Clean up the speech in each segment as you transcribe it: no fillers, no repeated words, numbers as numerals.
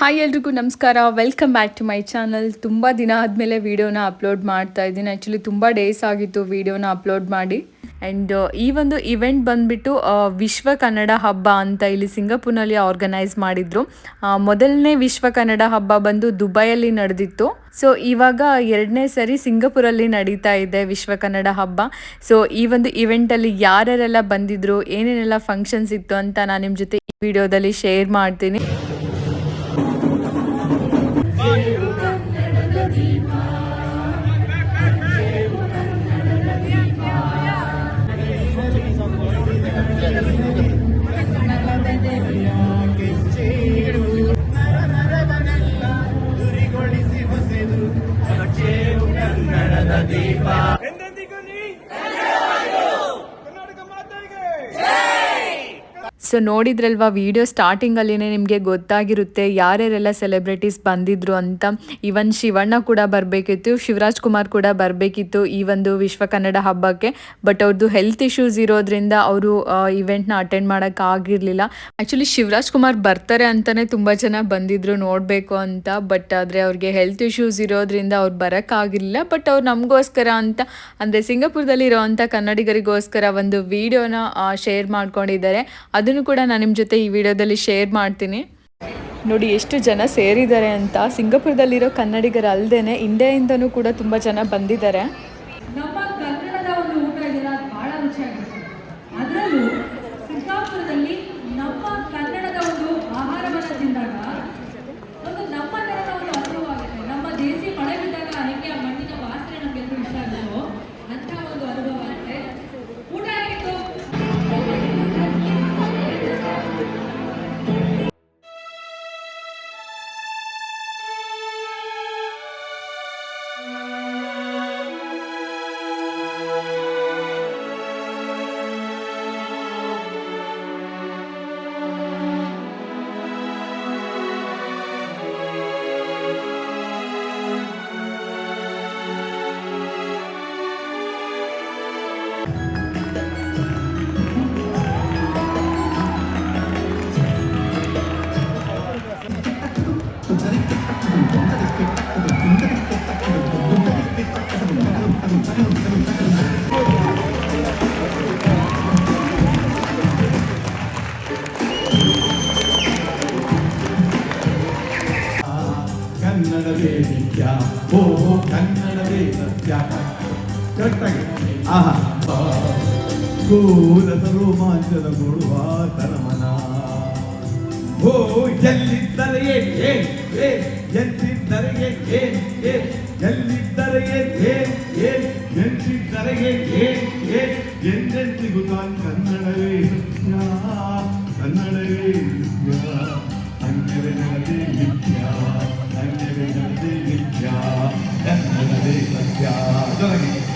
Hi ಎಲ್ರಿಗೂ ನಮಸ್ಕಾರ. Welcome back to my channel. ತುಂಬ ದಿನ ಆದಮೇಲೆ ವೀಡಿಯೋನ ಅಪ್ಲೋಡ್ ಮಾಡ್ತಾ ಇದ್ದೀನಿ. ಆ್ಯಕ್ಚುಲಿ ತುಂಬ ಡೇಸ್ ಆಗಿತ್ತು ವೀಡಿಯೋನ ಅಪ್ಲೋಡ್ ಮಾಡಿ. ಆ್ಯಂಡ್ ಈ ಒಂದು ಇವೆಂಟ್ ಬಂದುಬಿಟ್ಟು ವಿಶ್ವ ಕನ್ನಡ ಹಬ್ಬ ಅಂತ ಇಲ್ಲಿ ಸಿಂಗಾಪುರ್ನಲ್ಲಿ ಆರ್ಗನೈಸ್ ಮಾಡಿದರು. ಮೊದಲನೇ ವಿಶ್ವ ಕನ್ನಡ ಹಬ್ಬ ಬಂದು ದುಬೈಯಲ್ಲಿ ನಡೆದಿತ್ತು. ಸೊ ಇವಾಗ ಎರಡನೇ ಸರಿ ಸಿಂಗಾಪುರಲ್ಲಿ ನಡೀತಾ ಇದೆ ವಿಶ್ವ ಕನ್ನಡ ಹಬ್ಬ. ಸೊ ಈ ಒಂದು ಇವೆಂಟಲ್ಲಿ ಯಾರ್ಯಾರೆಲ್ಲ ಬಂದಿದ್ರು, ಏನೇನೆಲ್ಲ ಫಂಕ್ಷನ್ಸ್ ಇತ್ತು ಅಂತ ನಾನು ನಿಮ್ಮ ಜೊತೆ ಈ ವಿಡಿಯೋದಲ್ಲಿ ಶೇರ್ ಮಾಡ್ತೀನಿ. ಸೊ ನೋಡಿದ್ರಲ್ವಾ ವಿಡಿಯೋ ಸ್ಟಾರ್ಟಿಂಗಲ್ಲಿನೇ ನಿಮಗೆ ಗೊತ್ತಾಗಿರುತ್ತೆ ಯಾರ್ಯಾರೆಲ್ಲ ಸೆಲೆಬ್ರಿಟೀಸ್ ಬಂದಿದ್ರು ಅಂತ. ಇವನ್ ಶಿವಣ್ಣ ಕೂಡ ಬರಬೇಕಿತ್ತು, ಶಿವರಾಜ್ ಕುಮಾರ್ ಕೂಡ ಬರಬೇಕಿತ್ತು ಈ ಒಂದು ವಿಶ್ವ ಕನ್ನಡ ಹಬ್ಬಕ್ಕೆ. ಬಟ್ ಅವ್ರದ್ದು ಹೆಲ್ತ್ ಇಶ್ಯೂಸ್ ಇರೋದ್ರಿಂದ ಅವರು ಇವೆಂಟ್ನ ಅಟೆಂಡ್ ಮಾಡೋಕ್ಕಾಗಿರಲಿಲ್ಲ. ಆ್ಯಕ್ಚುಲಿ ಶಿವರಾಜ್ ಕುಮಾರ್ ಬರ್ತಾರೆ ಅಂತಲೇ ತುಂಬ ಜನ ಬಂದಿದ್ರು ನೋಡಬೇಕು ಅಂತ. ಬಟ್ ಆದರೆ ಅವ್ರಿಗೆ ಹೆಲ್ತ್ ಇಶ್ಯೂಸ್ ಇರೋದ್ರಿಂದ ಅವ್ರು ಬರೋಕ್ಕಾಗಿರಲಿಲ್ಲ. ಬಟ್ ಅವ್ರು ನಮಗೋಸ್ಕರ ಅಂತ, ಅಂದರೆ ಸಿಂಗಾಪುರದಲ್ಲಿರೋವಂಥ ಕನ್ನಡಿಗರಿಗೋಸ್ಕರ ಒಂದು ವಿಡಿಯೋನ ಶೇರ್ ಮಾಡ್ಕೊಂಡಿದ್ದಾರೆ. ಅದನ್ನು ಕೂಡ ನಾನು ನಿಮ್ಮ ಜೊತೆ ಈ ವಿಡಿಯೋದಲ್ಲಿ ಶೇರ್ ಮಾಡ್ತೀನಿ. ನೋಡಿ ಎಷ್ಟು ಜನ ಸೇರಿದ್ದಾರೆ ಅಂತ. ಸಿಂಗಾಪುರದಲ್ಲಿರೋ ಕನ್ನಡಿಗರ ಅಲ್ಲದೆ ಇಂಡಿಯಾಯಿಂದನೂ ಕೂಡ ತುಂಬ ಜನ ಬಂದಿದ್ದಾರೆ. ನಮ್ಮ ಕನ್ನಡದ ಒಂದು ಊಟ ಇದೆಯಲ್ಲ ಅದು ಬಹಳ ರುಚಿಯಾಗಿರುತ್ತೆ. ಅದರಲ್ಲೂ ಸಿಂಗಾಪುರದಲ್ಲಿ ನಮ್ಮ ಕನ್ನಡದ ಒಂದು ಆಹಾರವನ್ನು ತಿಂದಾಗ ಒಂದು ನಮ್ಮ ತರದ ಒಂದು ಅನುಭವವಾಗುತ್ತೆ. ನಮ್ಮ ದೇಸಿ ಮಳೆ ಬಿದ್ದಾಗ ಹೆಂಗೆ ಆ ಮಣ್ಣಿನ ವಾಸನೆ ನಮಗೆಲ್ಲರೂ ಇಷ್ಟ ಆಗುತ್ತೋ ಅಂಥ ಒಂದು ಅನುಭವ ಆಗುತ್ತೆ. ಊಟ ಆಗಿತ್ತು. ಕನ್ನಡವೇ ನಿತ್ಯ, ಓ ಕನ್ನಡವೇ ಸತ್ಯ. ಕರೆಕ್ಟಾಗಿ ಆಹಾ ಘೋರದ ರೋಮಾಂಚನ ಕೊಡುವ ತರಮನ. ಓ ಎಲ್ಲಿದ್ದರೆ ಎಲ್ಲಿದ್ದರೆ ಎಲ್ಲಿದ್ದರೆ ಎಂದಿದ್ದರೆ ಎಂದೆಂದಿಗೂ ತಾನು ಕನ್ನಡವೇ ಸತ್ಯ, ಕನ್ನಡವೇ ನಿತ್ಯ, ಕನ್ನಡವೇ ನಿತ್ಯ, ಕನ್ನಡವೇ ನಿತ್ಯ, ಕನ್ನಡವೇ ಸತ್ಯ,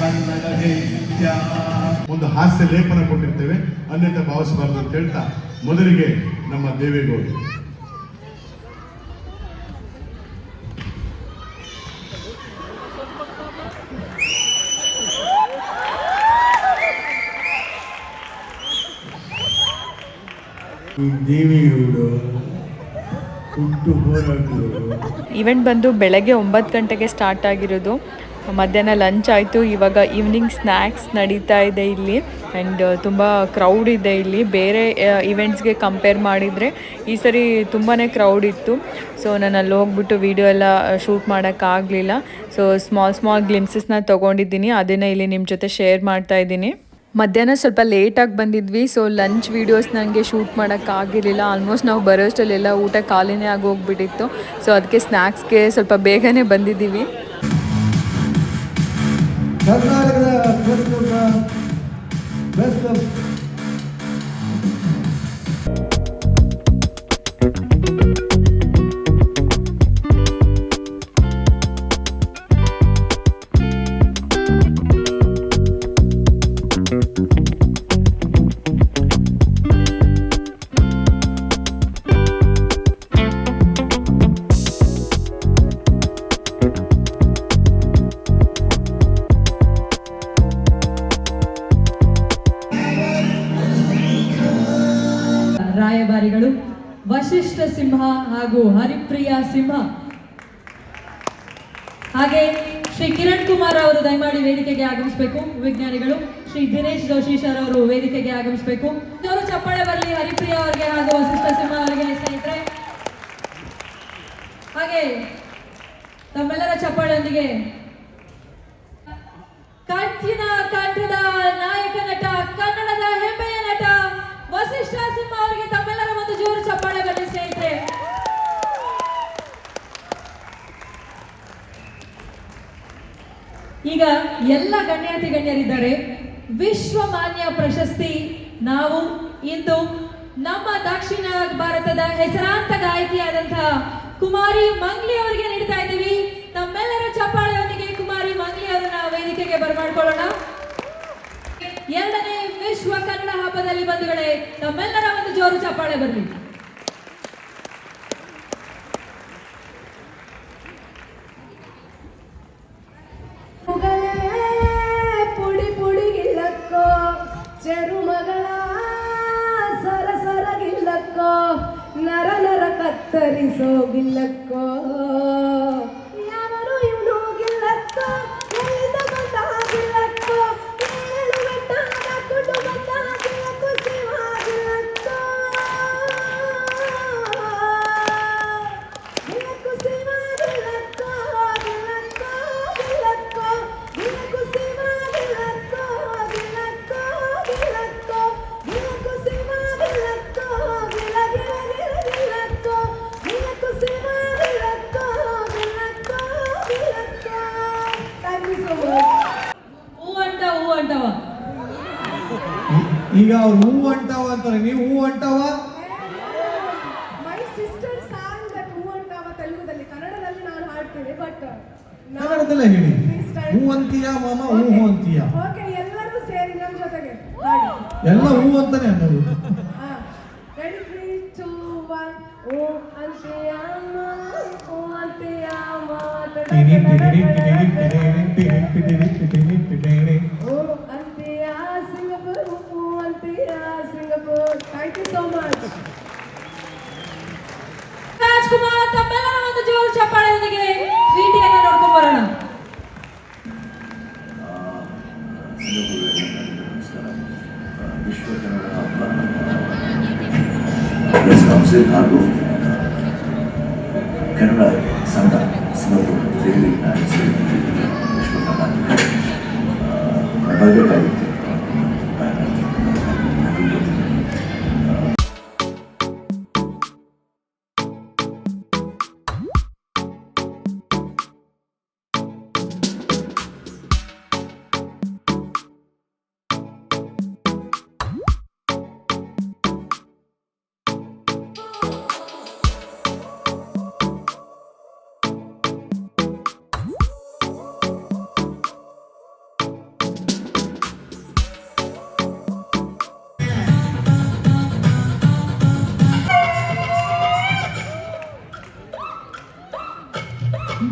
ಕನ್ನಡವೇ ನಿತ್ಯ. ಒಂದು ಹಾಸ್ಯ ಲೇಪನ ಕೊಟ್ಟಿರ್ತೇವೆ, ಅನ್ಯತೆ ಭಾವಿಸಬಾರದು ಅಂತ ಹೇಳ್ತಾ ಮೊದಲಿಗೆ ನಮ್ಮ ದೇವೇಗೌಡರು. ದೇವೇಗೌಡರು ಹುಟ್ಟು ಹೋರಾಟಗಳು. ಇವೆಂಟ್ ಬಂದು ಬೆಳಗ್ಗೆ 9 ಗಂಟೆಗೆ ಸ್ಟಾರ್ಟ್ ಆಗಿರೋದು. ಮಧ್ಯಾಹ್ನ ಲಂಚ್ ಆಯಿತು. ಇವಾಗ ಈವ್ನಿಂಗ್ ಸ್ನ್ಯಾಕ್ಸ್ ನಡೀತಾ ಇದೆ ಇಲ್ಲಿ. ಆ್ಯಂಡ್ ತುಂಬ ಕ್ರೌಡ್ ಇದೆ ಇಲ್ಲಿ. ಬೇರೆ ಇವೆಂಟ್ಸ್ಗೆ ಕಂಪೇರ್ ಮಾಡಿದರೆ ಈ ಸರಿ ತುಂಬಾ ಕ್ರೌಡ್ ಇತ್ತು. ಸೊ ನಾನು ಅಲ್ಲಿ ಹೋಗ್ಬಿಟ್ಟು ವೀಡಿಯೋ ಎಲ್ಲ ಶೂಟ್ ಮಾಡೋಕ್ಕಾಗಲಿಲ್ಲ. ಸೊ ಸ್ಮಾಲ್ ಗ್ಲಿಮ್ಸಸ್ನ ತೊಗೊಂಡಿದ್ದೀನಿ, ಅದನ್ನು ಇಲ್ಲಿ ನಿಮ್ಮ ಜೊತೆ ಶೇರ್ ಮಾಡ್ತಾ ಇದ್ದೀನಿ. ಮಧ್ಯಾಹ್ನ ಸ್ವಲ್ಪ ಲೇಟಾಗಿ ಬಂದಿದ್ವಿ. ಸೊ ಲಂಚ್ ವೀಡಿಯೋಸ್ ನನಗೆ ಶೂಟ್ ಮಾಡೋಕ್ಕಾಗಿರಲಿಲ್ಲ. ಆಲ್ಮೋಸ್ಟ್ ನಾವು ಬರೋಷ್ಟಲ್ಲೆಲ್ಲ ಊಟ ಖಾಲಿನೇ ಆಗೋಗ್ಬಿಟ್ಟಿತ್ತು. ಸೊ ಅದಕ್ಕೆ ಸ್ನ್ಯಾಕ್ಸ್ಗೆ ಸ್ವಲ್ಪ ಬೇಗನೆ ಬಂದಿದ್ದೀವಿ. ಕರ್ನಾಟಕದ ಬೆಸ್ಟ್ ವಸಿಷ್ಠ ಸಿಂಹ ಹಾಗೂ ಹರಿಪ್ರಿಯ ಸಿಂಹ. ಹಾಗೆ ಶ್ರೀ ಕಿರಣ್ ಕುಮಾರ್ ಅವರು ದಯಮಾಡಿ ವೇದಿಕೆಗೆ ಆಗಮಿಸಬೇಕು. ವಿಜ್ಞಾನಿಗಳು ಶ್ರೀ ದಿನೇಶ್ ಜೋಶಿ ಸರ್ ಅವರು ವೇದಿಕೆಗೆ ಆಗಮಿಸಬೇಕು. ಜೋರು ಚಪ್ಪಾಳೆ ಬರಲಿ ಹರಿಪ್ರಿಯ ಅವರಿಗೆ ಹಾಗೂ ವಸಿಷ್ಠ ಸಿಂಹ ಅವರಿಗೆ ಸ್ನೇಹಿತರೆ. ಹಾಗೆ ತಮ್ಮೆಲ್ಲರ ಚಪ್ಪಾಳೆಯೊಂದಿಗೆ ಕಂಚಿನ ಕಂಠದ ನಾಯಕ ನಟ, ಕನ್ನಡದ ಹೆಮ್ಮೆಯ ನಟ ವಸಿಷ್ಠ ಸಿಂಹ ಅವರಿಗೆ ತಮ್ಮೆಲ್ಲರ ಒಂದು ಜೋರು ಚಪ್ಪಾಳೆ ಬರಲಿ ಸ್ನೇಹಿತರೆ. ಈಗ ಎಲ್ಲ ಗಣ್ಯಾತಿ ಗಣ್ಯರಿದ್ದಾರೆ. ವಿಶ್ವಮಾನ್ಯ ಪ್ರಶಸ್ತಿ ನಾವು ಇಂದು ನಮ್ಮ ದಕ್ಷಿಣ ಭಾರತದ ಹೆಸರಾಂತ ಗಾಯಕಿಯಾದಂತಹ ಕುಮಾರಿ ಮಂಗ್ಲಿ ಅವರಿಗೆ ನೀಡ್ತಾ ಇದ್ದೀವಿ. ತಮ್ಮೆಲ್ಲರ ಚಪ್ಪಾಳೆಯೊಂದಿಗೆ ಕುಮಾರಿ ಮಂಗ್ಲಿ ಅವರನ್ನ ವೇದಿಕೆಗೆ ಬರಮಾಡ್ಕೊಳ್ಳೋಣ. ಎರಡನೇ ವಿಶ್ವ ಕನ್ನಡ ಹಬ್ಬದಲ್ಲಿ ಬಂಧುಗಳೇ, ತಮ್ಮೆಲ್ಲರ ಒಂದು ಜೋರು ಚಪ್ಪಾಳೆ ಬರಲಿ. ಪುಡಿ ಪುಡಿಗಿಲ್ಲಕ್ಕೋ ಚೆರುಮಗಳ ಸರಸರಗಿಲ್ಲಕ್ಕೋ ನರ ನರ ಕತ್ತರಿಸೋಗಿಲ್ಲಕ್ಕೋ ಯಾವನು ಇವನು ಗಿಲ್ಲಕ್ಕೋ ಎಲ್ಲಿಂದ ಬಂದಾಗಿಲ್ಲಕ್ಕೋ ಏಳು ಬೆಟ್ಟದ ಕುಟುಂಬದಾಗಿಲ್ಲಕ್ಕೋ ಶಿವಾಗಿಲ್ಲಕ್ಕೋ ಗಿಲ್ಲಕ್ಕೋ ಶಿವಾಗಿಲ್ಲಕ್ಕೋ ಗಿಲ್ಲಕ್ಕೋ ಗಿಲ್ಲಕ್ಕೋ ಗಿಲ್ಲಕ್ಕೋ ಶಿವಾಗಿಲ್ಲಕ್ಕೋ ಗಿಲ್ಲಕ್ಕೋ ಗಿಲ್ಲಕ್ಕೋ ಗಿಲ್ಲಕ್ಕೋ ಶಿವಾಗಿಲ್ಲಕ್ಕೋ ಗಿಲ್ಲ ಗಿಲ್ಲ ಗಿಲ್ಲ ಗಿಲ್ಲಕ್ಕೋ ಗಿಲ್ಲಕ್ಕೋ ಶಿವಾಗಿಲ್ಲಕ್ಕೋ ಗಿಲ್ಲಕ್ಕೋ ಗಿಲ್ಲಕ್ಕೋ. Thank you so much. ಹೂ ಅಂಟವ ಈಗ ಅವ್ರು ಹೂ ಅಂಟಾವ ಅಂತಾರೆ, ನೀವು ಹೂ ಅಂಟಾವ. ಮೈ ಸಿಸ್ಟರ್ ಸಾಂಗ್ ದಟ್ ಹೂ ಅಂಟಾವ ತೆಲುಗುದಲ್ಲಿ, ಕನ್ನಡದಲ್ಲಿ ನಾನು ಹಾಡ್ತೀನಿ ಬಟ್ ಕನ್ನಡದಲ್ಲೇ ಹೇಳಿ. ಹೂ ಅಂತೀಯ ಮಾಮ, ಹೂ ಅಂತೀಯ. ಓಕೆ, ಎಲ್ಲರೂ ಸೇರಿ ನಮ್ಮ ಜೊತೆಗೆ ಹಾಡಿ. ಎಲ್ಲ ಹೂ ಅಂತಾನೆ ಅನ್ನೋದು. ರೆಡಿ 3 2 1. ಹೂ ಅಂತೀಯ ಹೂ ಅಂತೀಯ ಟಿಡಿ ಟಿಡಿ ಟಿಡಿ ಟಿಡಿ ಟಿಡಿ ಟಿಡಿ ಟಿಡಿ. ಹೂ ಅಂತೀಯ ಸಿಂಗಪೂರ್, ಹೂ ಅಂತೀಯ Singapore. Thank you so much. Rajkumar, ತಮ್ಮೆಲ್ಲರ ಒಂದು ಜೋರು ಚಪ್ಪಾಳೆಯೊಂದಿಗೆ ವಿಟಿಯನ್ನು ನೋಡ್ಕೊಂಡು ಬರೋಣ. ವಿಶ್ವ ಕನ್ನಡ ಹಬ್ಬ ಪ್ಲಸ್ ಕೌನ್ಸಿಲ್ ಹಾಗೂ ಕನ್ನಡ ಸಂಘ ಸಿಂಗಪುರ್ ವಿಶ್ವ ಕನ್ನಡ ಬರಬೇಕಾಗಿತ್ತು.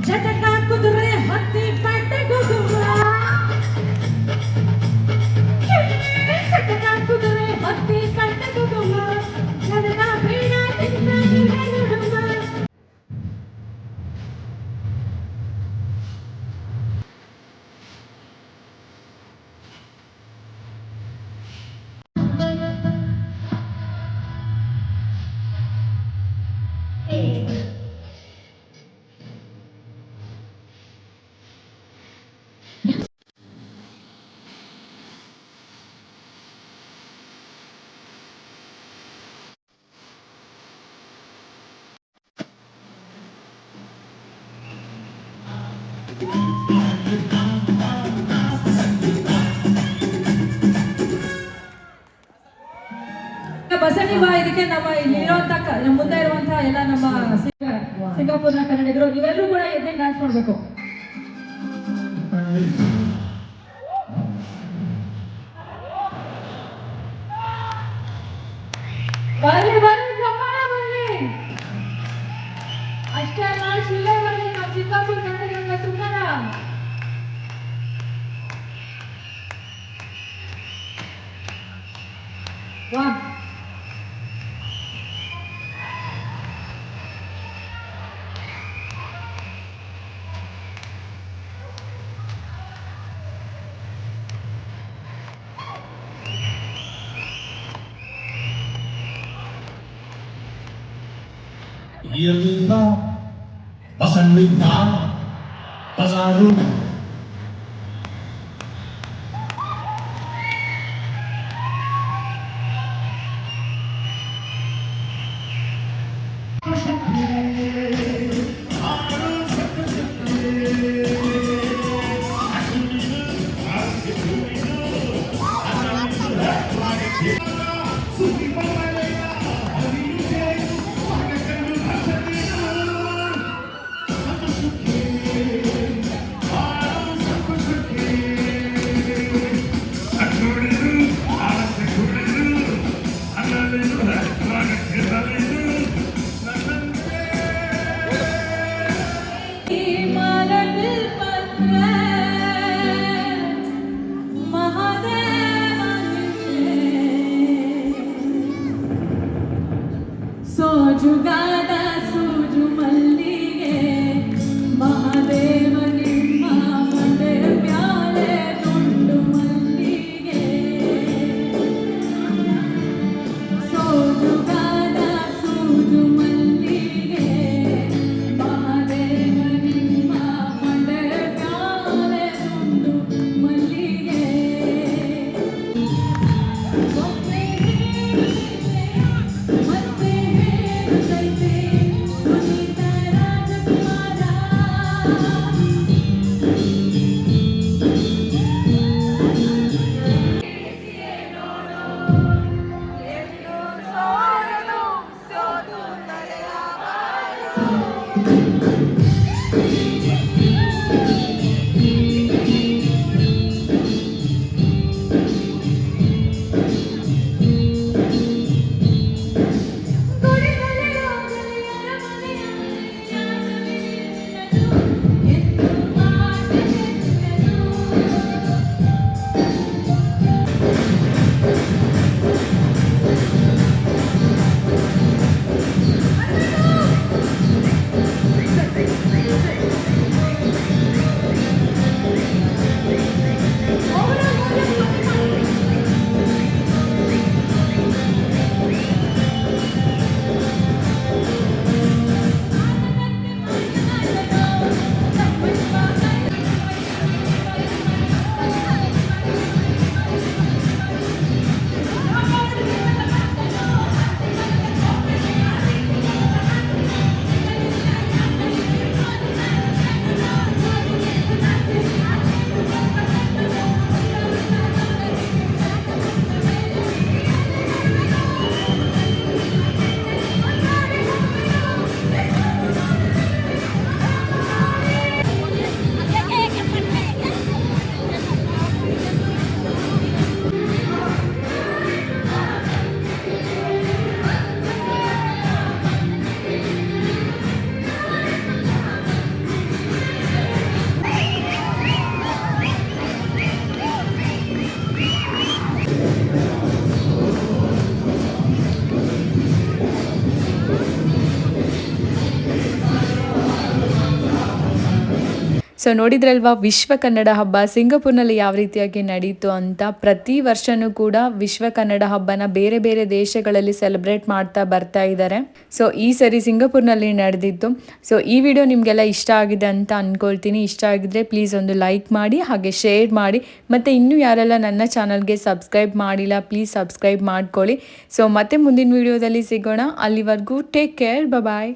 ಜಟಕ ಕುದುರೆ ಹತ್ತಿ ಪಡ್ಡೆ ಗುಗುವ, ಜಟಕ ಕುದುರೆ ಹತ್ತಿ ಪಡ್ಡೆ ಗುಗುವ, ಜನನ ಬೀಣ ತಿಂದ ನುಡುವ. ಬಸಣಿ ಬಾ, ಇದಕ್ಕೆ ನಮ್ಮ ಇಲ್ಲಿ ಇರುವಂತ ಮುಂದೆ ಇರುವಂತಹ ಎಲ್ಲ ನಮ್ಮ ಸಿಂಗಾಪುರ್ನ ಕನ್ನಡಿಗರು ನೀವೆಲ್ಲರೂ ಕೂಡ ಎದ್ದೆ ಡ್ಯಾನ್ಸ್ ಮಾಡ್ಬೇಕು. ಬರ್ಲಿ ಬರ್ಲಿ ಚಪ್ಪಾಳೆ ಬರ್ಲಿ. ಅಷ್ಟೇ ಅಲ್ಲ, ಶಿಲೆ ಬರ್ಲಿ ನಮ್ಮ ಸಿಂಗಾಪುರ್ ಕನ್ನಡಿಗರ ಸುಮ್ಮನ. ವಾ ಎಲ್ಲ ಬಸಣ್ಣಿದ್ದ ಬಜಾರು ಸೋಜುಗಾದ ಸೂಜು ಮಲ್ಲಿಗೆ ಮಹಾದೇವ ನಿಮ್ಮ ಮಂಡೆ ಮ್ಯಾಲೆ ದುಂಡು ಮಲ್ಲಿಗೆ ಸೋಜುಗಾದ ಸೂಜು ಮಲ್ಲಿಗೆ ಮಹಾದೇವ ನಿಮ್ಮ ಮಂಡೆ ಮ್ಯಾಲೆ ದುಂಡು ಮಲ್ಲಿಗೆ ಮತ್ತೆ ಹೇಳುತ್ತೈತೆ ಪುನೀತ ರಾಜಕುಮಾರ ಸೊ ನೋಡಿದ್ರಲ್ವಾ ವಿಶ್ವ ಕನ್ನಡ ಹಬ್ಬ ಸಿಂಗಾಪುರ್ನಲ್ಲಿ ಯಾವ ರೀತಿಯಾಗಿ ನಡೀತು ಅಂತ. ಪ್ರತಿ ವರ್ಷನೂ ಕೂಡ ವಿಶ್ವ ಕನ್ನಡ ಹಬ್ಬನ ಬೇರೆ ಬೇರೆ ದೇಶಗಳಲ್ಲಿ ಸೆಲೆಬ್ರೇಟ್ ಮಾಡ್ತಾ ಬರ್ತಾ ಇದ್ದಾರೆ. ಸೊ ಈ ಸರಿ ಸಿಂಗಾಪುರ್ನಲ್ಲಿ ನಡೆದಿತ್ತು. ಸೊ ಈ ವಿಡಿಯೋ ನಿಮಗೆಲ್ಲ ಇಷ್ಟ ಆಗಿದೆ ಅಂತ ಅಂದ್ಕೊಳ್ತೀನಿ. ಇಷ್ಟ ಆಗಿದ್ರೆ ಪ್ಲೀಸ್ ಒಂದು ಲೈಕ್ ಮಾಡಿ, ಹಾಗೆ ಶೇರ್ ಮಾಡಿ, ಮತ್ತು ಇನ್ನೂ ಯಾರೆಲ್ಲ ನನ್ನ ಚಾನಲ್ಗೆ ಸಬ್ಸ್ಕ್ರೈಬ್ ಮಾಡಿಲ್ಲ ಪ್ಲೀಸ್ ಸಬ್ಸ್ಕ್ರೈಬ್ ಮಾಡ್ಕೊಳ್ಳಿ. ಸೊ ಮತ್ತೆ ಮುಂದಿನ ವಿಡಿಯೋದಲ್ಲಿ ಸಿಗೋಣ. ಅಲ್ಲಿವರೆಗೂ ಟೇಕ್ ಕೇರ್, ಬಾಯ್.